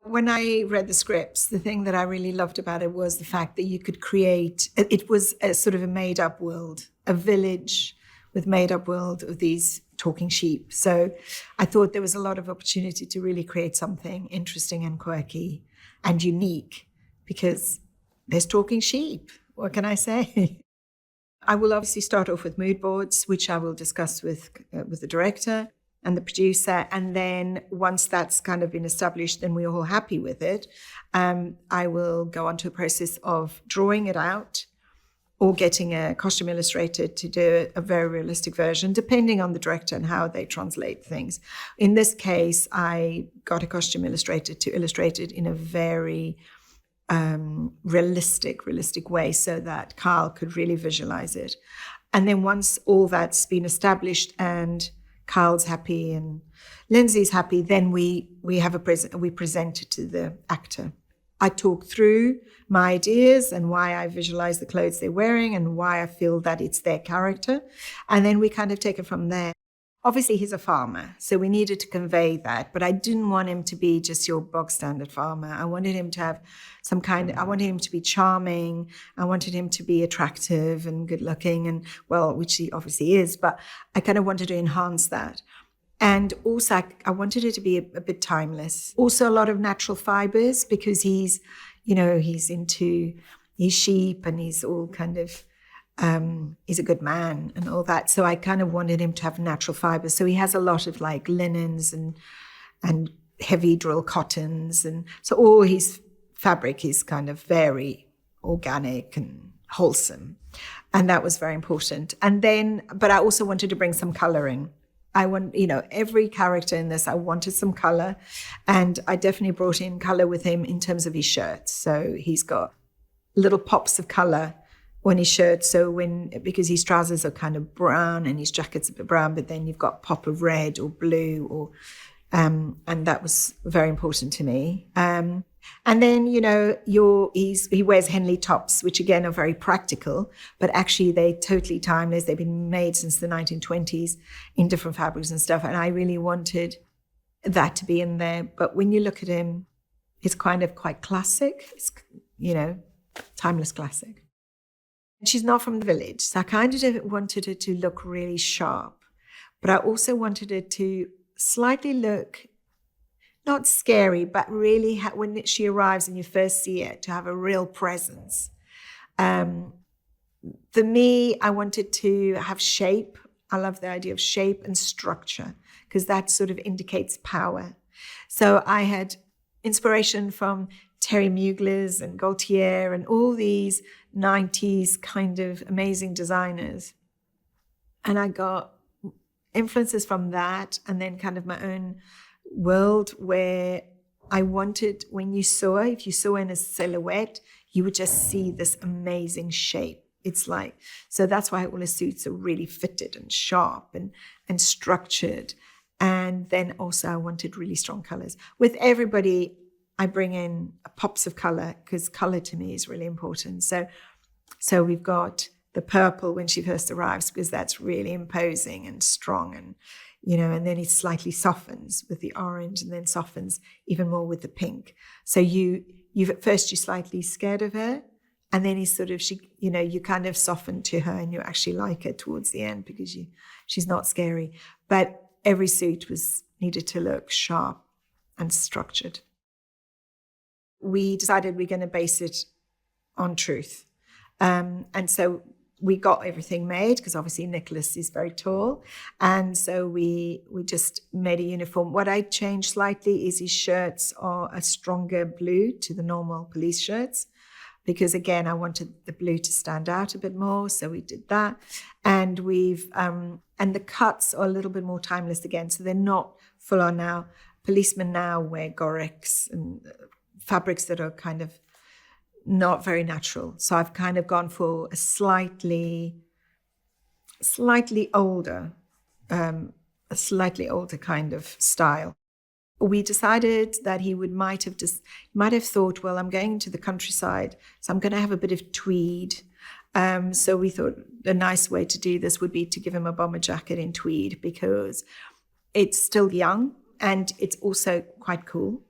When I read the scripts, the thing that I really loved about it was the fact that you could create, it was a sort of a made-up world, a village with made-up world of these talking sheep. So I thought there was a lot of opportunity to really create something interesting and quirky and unique because there's talking sheep. What can I say? I will obviously start off with mood boards, which I will discuss with the director and the producer. And then once that's kind of been established and we're all happy with it, I will go on to a process of drawing it out or getting a costume illustrator to do a very realistic version, depending on the director and how they translate things. In this case, I got a costume illustrator to illustrate it in a very realistic way so that Carl could really visualize it. And then once all that's been established and Carl's happy and Lindsay's happy, then we present it to the actor. I talk through my ideas and why I visualize the clothes they're wearing and why I feel that it's their character. And then we kind of take it from there. Obviously, he's a farmer, so we needed to convey that. But I didn't want him to be just your bog standard farmer. I wanted him to have I wanted him to be charming. I wanted him to be attractive and good looking and, well, which he obviously is. But I kind of wanted to enhance that. And also, I wanted it to be a bit timeless. Also, a lot of natural fibers because he's sheep and he's all kind of, he's a good man and all that. So I kind of wanted him to have natural fibers. So he has a lot of like linens and heavy drill cottons. And so all his fabric is kind of very organic and wholesome. And that was very important. And then, but I also wanted to bring some color in. I want, every character in this, I wanted some color. And I definitely brought in color with him in terms of his shirts. So he's got little pops of color on his shirt. So because his trousers are kind of brown and his jacket's a bit brown, but then you've got pop of red or blue or, and that was very important to me. And then, he wears Henley tops, which again are very practical, but actually they're totally timeless. They've been made since the 1920s in different fabrics and stuff. And I really wanted that to be in there. But when you look at him, it's kind of quite classic. It's, timeless classic. She's not from the village. So I kind of wanted her to look really sharp, but I also wanted her to slightly look not scary, but really when she arrives and you first see it, to have a real presence. For me, I wanted to have shape. I love the idea of shape and structure because that sort of indicates power. So I had inspiration from Terry Mugler's and Gaultier and all these 90s kind of amazing designers. And I got influences from that and then kind of my own world where I wanted, if you saw in a silhouette, you would just see this amazing shape. It's like, so that's why all the suits are really fitted and sharp and structured. And then also I wanted really strong colors. With everybody, I bring in pops of color because color to me is really important. So we've got the purple when she first arrives because that's really imposing and strong and and then it slightly softens with the orange and then softens even more with the pink. So you at first you're slightly scared of her and then you kind of soften to her and you actually like her towards the end because she's not scary. But every suit needed to look sharp and structured. We decided we're going to base it on truth. And so we got everything made because obviously Nicholas is very tall. And so we just made a uniform. What I changed slightly is his shirts are a stronger blue to the normal police shirts because again, I wanted the blue to stand out a bit more. So we did that. And and the cuts are a little bit more timeless again. So they're not full on now. Policemen now wear Gorex and fabrics that are kind of not very natural. So I've kind of gone for a slightly older kind of style. We decided that he might have thought, well, I'm going to the countryside, so I'm going to have a bit of tweed. So we thought a nice way to do this would be to give him a bomber jacket in tweed because it's still young and it's also quite cool.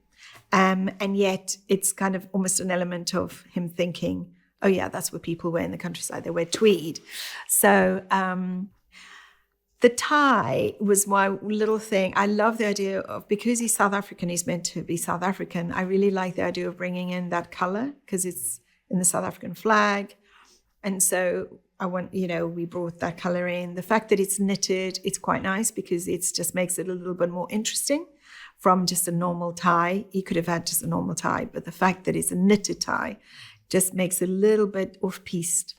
And yet it's kind of almost an element of him thinking, oh yeah, that's what people wear in the countryside. They wear tweed. So the tie was my little thing. I love the idea of, because he's South African, he's meant to be South African. I really like the idea of bringing in that color because it's in the South African flag. And so we brought that color in. The fact that it's knitted, it's quite nice because it just makes it a little bit more interesting from just a normal tie. He could have had just a normal tie, but the fact that it's a knitted tie just makes it a little bit off-piste.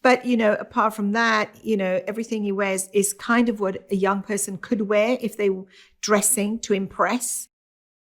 But, apart from that, everything he wears is kind of what a young person could wear if they were dressing to impress.